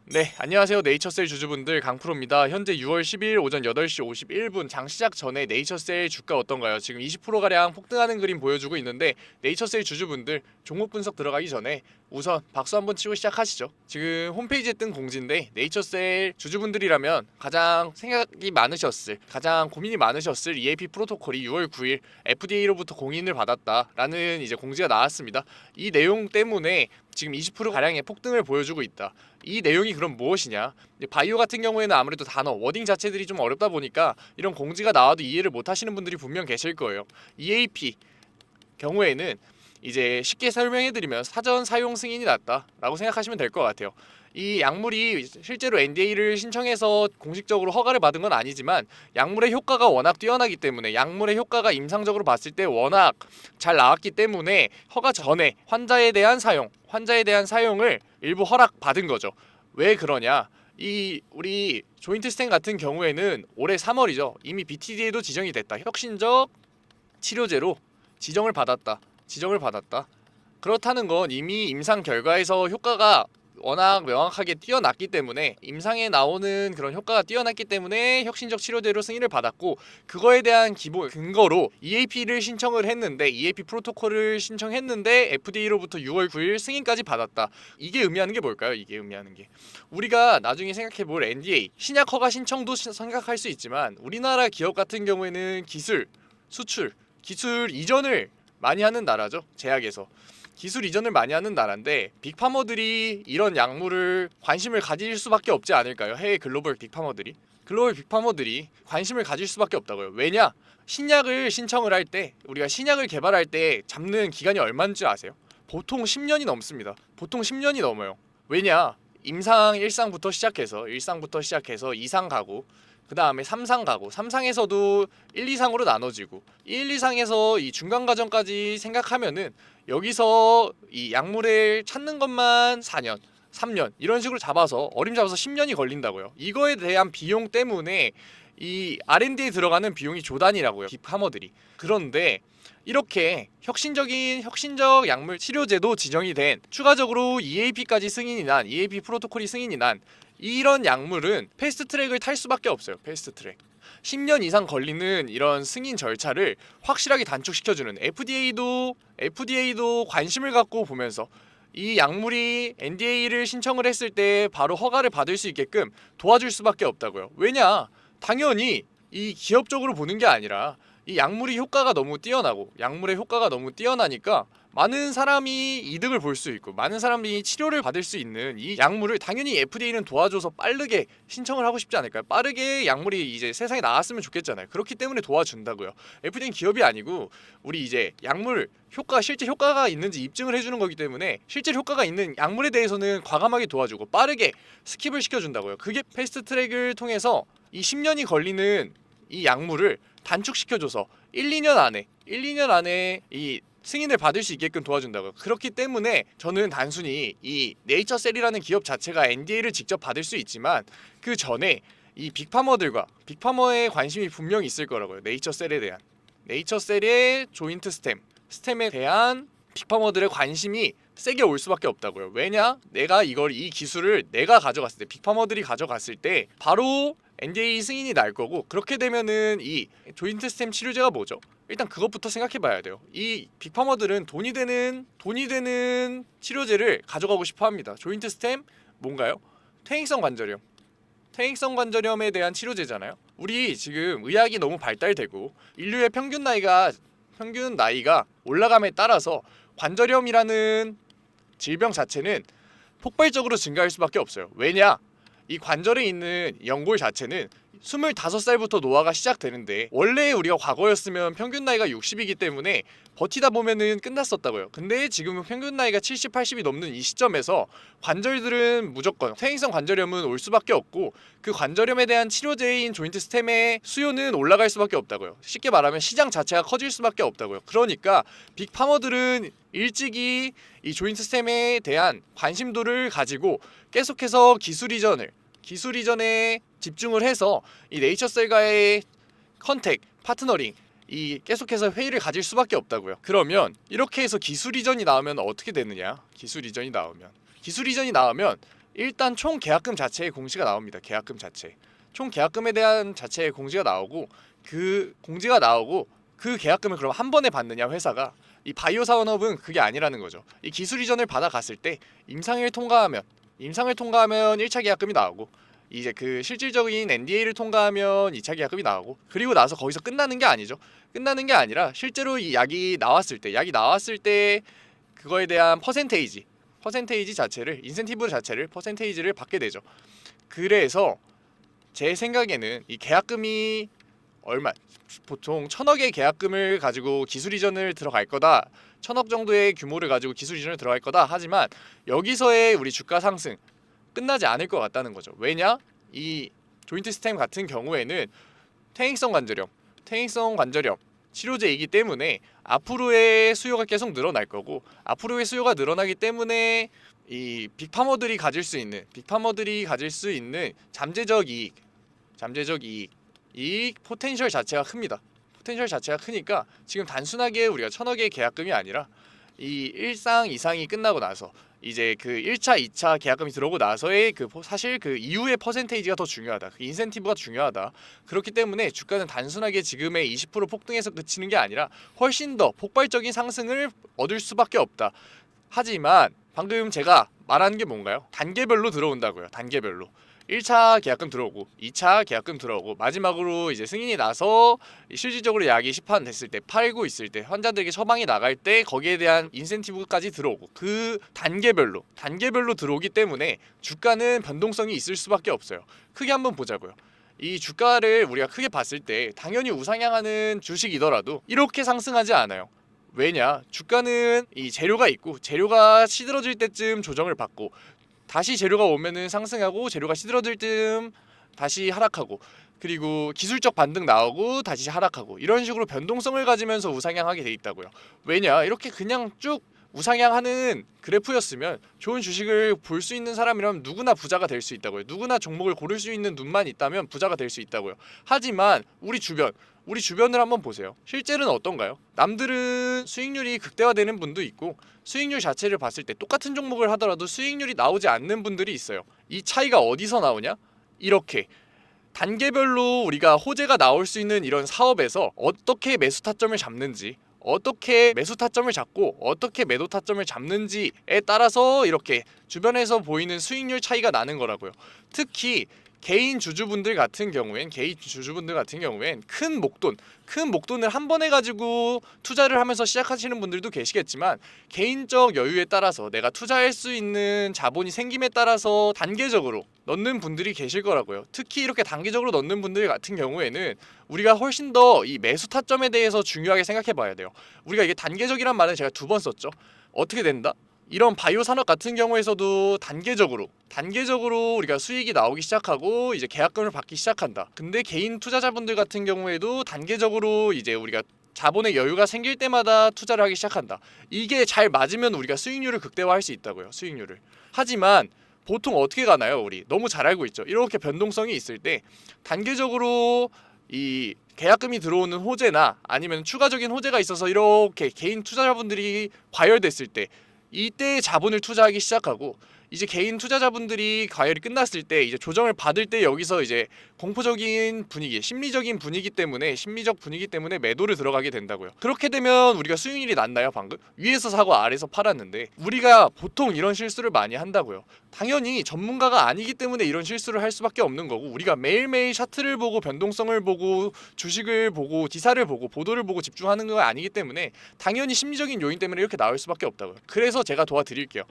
네, 안녕하세요. 네이처셀 주주분들 강프로입니다. 현재 6월 10일 오전 8시 51분 장 시작 전에 네이처셀 주가 어떤가요? 지금 20%가량 폭등하는 그림 보여주고 있는데 네이처셀 주주분들 종목 분석 들어가기 전에 우선 박수 한번 치고 시작하시죠. 지금 홈페이지에 뜬 공지인데 네이처셀 주주분들이라면 가장 생각이 많으셨을, 가장 고민이 많으셨을 EAP 프로토콜이 6월 9일 FDA로부터 공인을 받았다라는 이제 공지가 나왔습니다. 이 내용 때문에 지금 20%가량의 폭등을 보여주고 있다. 이 내용이 그럼 무엇이냐? 바이오 같은 경우에는 아무래도 단어, 워딩 자체들이 좀 어렵다 보니까 이런 공지가 나와도 이해를 못 하시는 분들이 분명 계실 거예요. EAP 경우에는 이제 쉽게 설명해드리면 사전 사용 승인이 났다라고 생각하시면 될 것 같아요. 이 약물이 실제로 NDA를 신청해서 공식적으로 허가를 받은 건 아니지만 약물의 효과가 워낙 뛰어나기 때문에 약물의 효과가 임상적으로 봤을 때 워낙 잘 나왔기 때문에 허가 전에 환자에 대한 사용을 일부 허락받은 거죠. 왜 그러냐? 이 우리 조인트 스텐 같은 경우에는 올해 3월이죠. 이미 BTD에도 지정이 됐다. 혁신적 치료제로 지정을 받았다. 그렇다는 건 이미 임상 결과에서 효과가 워낙 명확하게 뛰어났기 때문에 임상에 나오는 그런 효과가 뛰어났기 때문에 혁신적 치료제로 승인을 받았고 그거에 대한 기본 근거로 EAP를 신청을 했는데 EAP 프로토콜을 신청했는데 FDA로부터 6월 9일 승인까지 받았다. 이게 의미하는 게 뭘까요? 이게 의미하는 게 우리가 나중에 생각해볼 NDA 신약 허가 신청도 생각할 수 있지만 우리나라 기업 같은 경우에는 기술, 수출, 기술 이전을 많이 하는 나라죠. 제약에서 기술 이전을 많이 하는 나라인데 빅파머들이 이런 약물을 관심을 가질 수밖에 없지 않을까요? 해외 글로벌 빅파머들이 관심을 가질 수밖에 없다고요. 왜냐? 신약을 신청을 할 때 우리가 신약을 개발할 때 잡는 기간이 얼마인지 아세요? 보통 10년이 넘습니다. 보통 10년이 넘어요. 왜냐? 임상 1상부터 시작해서 2상 가고 그 다음에 3상 가고 3상에서도 1, 2상으로 나눠지고 1, 2상에서 이 중간 과정까지 생각하면은 여기서 이 약물을 찾는 것만 4년, 3년 이런 식으로 잡아서 어림잡아서 10년이 걸린다고요. 이거에 대한 비용 때문에 이 R&D에 들어가는 비용이 조단이라고요. 빅파머들이. 그런데 이렇게 혁신적 약물 치료제도 지정이 된 추가적으로 EAP까지 승인이 난 EAP 프로토콜이 승인이 난 이런 약물은 패스트트랙을 탈 수밖에 없어요. 패스트트랙 10년 이상 걸리는 이런 승인 절차를 확실하게 단축시켜주는 FDA도 관심을 갖고 보면서 이 약물이 NDA를 신청을 했을 때 바로 허가를 받을 수 있게끔 도와줄 수밖에 없다고요. 왜냐? 당연히 이 기업적으로 보는 게 아니라 이 약물의 효과가 너무 뛰어나니까 많은 사람이 이득을 볼 수 있고 많은 사람이 치료를 받을 수 있는 이 약물을 당연히 FDA는 도와줘서 빠르게 신청을 하고 싶지 않을까요? 빠르게 약물이 이제 세상에 나왔으면 좋겠잖아요. 그렇기 때문에 도와준다고요. FDA는 기업이 아니고 우리 이제 약물 실제 효과가 있는지 입증을 해주는 거기 때문에 실제 효과가 있는 약물에 대해서는 과감하게 도와주고 빠르게 스킵을 시켜준다고요. 그게 패스트 트랙을 통해서 이 10년이 걸리는 이 약물을 단축시켜줘서 1, 2년 안에 이 승인을 받을 수 있게끔 도와준다고요. 그렇기 때문에 저는 단순히 이 네이처셀이라는 기업 자체가 NDA를 직접 받을 수 있지만 그 전에 이 빅파머의 관심이 분명히 있을 거라고요. 네이처셀의 조인트 스템에 대한 빅파머들의 관심이 세게 올 수밖에 없다고요. 왜냐? 이 기술을 내가 가져갔을 때 빅파머들이 가져갔을 때 바로 NDA 승인이 날 거고 그렇게 되면은 이 조인트 스템 치료제가 뭐죠? 일단 그것부터 생각해 봐야 돼요. 이 빅파머들은 돈이 되는 치료제를 가져가고 싶어 합니다. 조인트 스템 뭔가요? 퇴행성 관절염에 대한 치료제잖아요. 우리 지금 의학이 너무 발달되고 인류의 평균 나이가 올라감에 따라서 관절염이라는 질병 자체는 폭발적으로 증가할 수밖에 없어요. 왜냐? 이 관절에 있는 연골 자체는 25살부터 노화가 시작되는데 원래 우리가 과거였으면 평균 나이가 60이기 때문에 버티다 보면은 끝났었다고요. 근데 지금은 평균 나이가 70, 80이 넘는 이 시점에서 관절들은 무조건 퇴행성 관절염은 올 수밖에 없고 그 관절염에 대한 치료제인 조인트 스템의 수요는 올라갈 수밖에 없다고요. 쉽게 말하면 시장 자체가 커질 수밖에 없다고요. 그러니까 빅파머들은 일찍이 이 조인트 스템에 대한 관심도를 가지고 계속해서 기술 이전에 집중을 해서 이 네이처셀과의 파트너링 이 계속해서 회의를 가질 수밖에 없다고요. 그러면 이렇게 해서 기술 이전이 나오면 어떻게 되느냐? 기술 이전이 나오면 일단 총 계약금 자체의 공시가 나옵니다. 계약금 자체. 총 계약금에 대한 자체의 공시가 나오고 그 계약금을 그럼 한 번에 받느냐 회사가 이 바이오 산업은 그게 아니라는 거죠. 이 기술 이전을 받아갔을 때 임상을 통과하면 1차 계약금이 나오고 이제 그 실질적인 NDA를 통과하면 2차 계약금이 나오고 그리고 나서 거기서 끝나는 게 아니죠. 끝나는 게 아니라 실제로 이 약이 나왔을 때 그거에 대한 퍼센테이지 자체를 인센티브 자체를 퍼센테이지를 받게 되죠. 그래서 제 생각에는 이 계약금이 얼마 보통 1,000억의 계약금을 가지고 기술 이전을 들어갈 거다. 1,000억 정도의 규모를 가지고 기술 이전을 들어갈 거다. 하지만 여기서의 우리 주가 상승 끝나지 않을 것 같다는 거죠. 왜냐? 이 조인트 스템 같은 경우에는 퇴행성 관절염 치료제이기 때문에 앞으로의 수요가 계속 늘어날 거고 앞으로의 수요가 늘어나기 때문에 이 빅파머들이 가질 수 있는 잠재적 이익 포텐셜 자체가 큽니다. 포텐셜 자체가 크니까 지금 단순하게 우리가 1,000억의 계약금이 아니라 이 1상 2상이 끝나고 나서 이제 그 1차 2차 계약금이 들어오고 나서의 사실 그 이후의 퍼센테이지가 더 중요하다. 그 인센티브가 중요하다. 그렇기 때문에 주가는 단순하게 지금의 20% 폭등에서 그치는 게 아니라 훨씬 더 폭발적인 상승을 얻을 수밖에 없다. 하지만 방금 제가 말하는 게 뭔가요? 단계별로 들어온다고요. 단계별로. 1차 계약금 들어오고 2차 계약금 들어오고 마지막으로 이제 승인이 나서 실질적으로 약이 시판됐을 때 팔고 있을 때 환자들에게 처방이 나갈 때 거기에 대한 인센티브까지 들어오고 그 단계별로 들어오기 때문에 주가는 변동성이 있을 수밖에 없어요. 크게 한번 보자고요. 이 주가를 우리가 크게 봤을 때 당연히 우상향하는 주식이더라도 이렇게 상승하지 않아요. 왜냐? 주가는 이 재료가 있고 재료가 시들어질 때쯤 조정을 받고 다시 재료가 오면은 상승하고 재료가 시들어질 쯤 다시 하락하고 그리고 기술적 반등 나오고 다시 하락하고 이런 식으로 변동성을 가지면서 우상향하게 돼 있다고요. 왜냐? 이렇게 그냥 쭉 우상향하는 그래프였으면 좋은 주식을 볼 수 있는 사람이라면 누구나 부자가 될 수 있다고요. 누구나 종목을 고를 수 있는 눈만 있다면 부자가 될 수 있다고요. 하지만 우리 주변을 한번 보세요. 실제로는 어떤가요? 남들은 수익률이 극대화되는 분도 있고 수익률 자체를 봤을 때 똑같은 종목을 하더라도 수익률이 나오지 않는 분들이 있어요. 이 차이가 어디서 나오냐? 이렇게 단계별로 우리가 호재가 나올 수 있는 이런 사업에서 어떻게 매수 타점을 잡는지 어떻게 매수 타점을 잡고 어떻게 매도 타점을 잡는지에 따라서 이렇게 주변에서 보이는 수익률 차이가 나는 거라고요. 특히 개인 주주분들 같은 경우엔 큰 목돈을 한 번에 가지고 투자를 하면서 시작하시는 분들도 계시겠지만 개인적 여유에 따라서 내가 투자할 수 있는 자본이 생김에 따라서 단계적으로 넣는 분들이 계실 거라고요. 특히 이렇게 단계적으로 넣는 분들 같은 경우에는 우리가 훨씬 더 이 매수 타점에 대해서 중요하게 생각해 봐야 돼요. 우리가 이게 단계적이란 말은 제가 2번 썼죠. 어떻게 된다? 이런 바이오 산업 같은 경우에서도 단계적으로 우리가 수익이 나오기 시작하고 이제 계약금을 받기 시작한다. 근데 개인 투자자분들 같은 경우에도 단계적으로 이제 우리가 자본의 여유가 생길 때마다 투자를 하기 시작한다. 이게 잘 맞으면 우리가 수익률을 극대화할 수 있다고요. 수익률을. 하지만 보통 어떻게 가나요? 우리 너무 잘 알고 있죠. 이렇게 변동성이 있을 때 단계적으로 이 계약금이 들어오는 호재나 아니면 추가적인 호재가 있어서 이렇게 개인 투자자분들이 과열됐을 때 이때 자본을 투자하기 시작하고 이제 개인 투자자분들이 과열이 끝났을 때 이제 조정을 받을 때 여기서 이제 공포적인 분위기, 심리적 분위기 때문에 매도를 들어가게 된다고요. 그렇게 되면 우리가 수익률이 낮나요? 방금 위에서 사고 아래에서 팔았는데 우리가 보통 이런 실수를 많이 한다고요. 당연히 전문가가 아니기 때문에 이런 실수를 할 수밖에 없는 거고 우리가 매일매일 차트를 보고 변동성을 보고 주식을 보고 기사를 보고 보도를 보고 집중하는 거 아니기 때문에 당연히 심리적인 요인 때문에 이렇게 나올 수밖에 없다고요. 그래서 제가 도와드릴게요.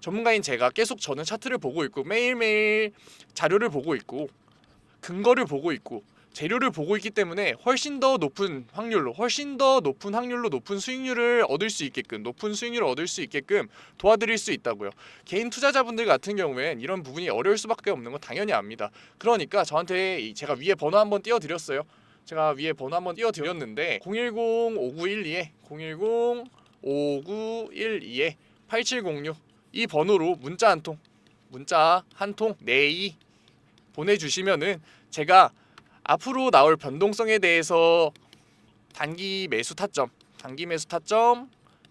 전문가인 제가 계속 저는 차트를 보고 있고 매일매일 자료를 보고 있고 근거를 보고 있고 재료를 보고 있기 때문에 훨씬 더 높은 확률로 높은 수익률을 얻을 수 있게끔 도와드릴 수 있다고요. 개인 투자자분들 같은 경우엔 이런 부분이 어려울 수밖에 없는 건 당연히 압니다. 그러니까 저한테 제가 위에 번호 한번 띄워드렸어요. 제가 위에 번호 한번 띄워드렸는데 010-5912에 010-5912에 8706 이 번호로 문자 한 통 내이 보내주시면은 제가 앞으로 나올 변동성에 대해서 단기 매수 타점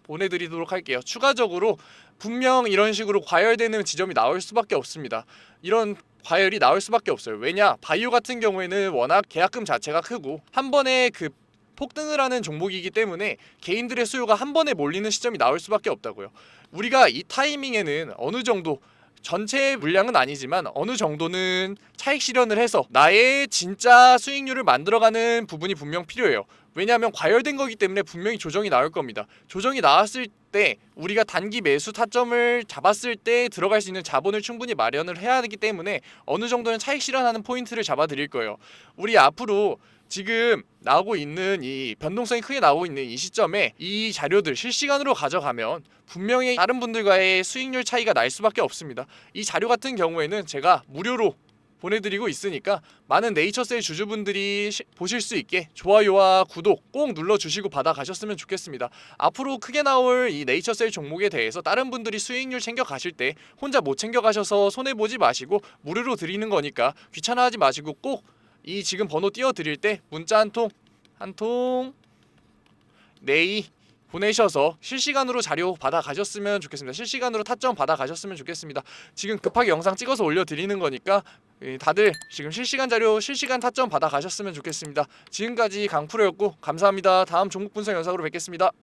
보내드리도록 할게요. 추가적으로 분명 이런 식으로 과열되는 지점이 나올 수밖에 없습니다. 이런 과열이 나올 수밖에 없어요. 왜냐? 바이오 같은 경우에는 워낙 계약금 자체가 크고 한 번에 그 폭등을 하는 종목이기 때문에 개인들의 수요가 한 번에 몰리는 시점이 나올 수밖에 없다고요. 우리가 이 타이밍에는 어느 정도 전체 물량은 아니지만 어느 정도는 차익 실현을 해서 나의 진짜 수익률을 만들어가는 부분이 분명 필요해요. 왜냐하면 과열된 거기 때문에 분명히 조정이 나올 겁니다. 조정이 나왔을 때 우리가 단기 매수 타점을 잡았을 때 들어갈 수 있는 자본을 충분히 마련을 해야 하기 때문에 어느 정도는 차익 실현하는 포인트를 잡아드릴 거예요. 우리 앞으로 지금 나오고 있는 이 변동성이 크게 나오고 있는 이 시점에 이 자료들 실시간으로 가져가면 분명히 다른 분들과의 수익률 차이가 날 수밖에 없습니다. 이 자료 같은 경우에는 제가 무료로 보내드리고 있으니까 많은 네이처셀 주주분들이 보실 수 있게 좋아요와 구독 꼭 눌러주시고 받아가셨으면 좋겠습니다. 앞으로 크게 나올 이 네이처셀 종목에 대해서 다른 분들이 수익률 챙겨가실 때 혼자 못 챙겨가셔서 손해보지 마시고 무료로 드리는 거니까 귀찮아하지 마시고 꼭 이 지금 번호 띄워드릴 때 문자 한 통 네이 보내셔서 실시간으로 자료 받아가셨으면 좋겠습니다. 실시간으로 타점 받아가셨으면 좋겠습니다. 지금 급하게 영상 찍어서 올려드리는 거니까 다들 지금 실시간 자료 실시간 타점 받아가셨으면 좋겠습니다. 지금까지 강프로였고 감사합니다. 다음 종목 분석 영상으로 뵙겠습니다.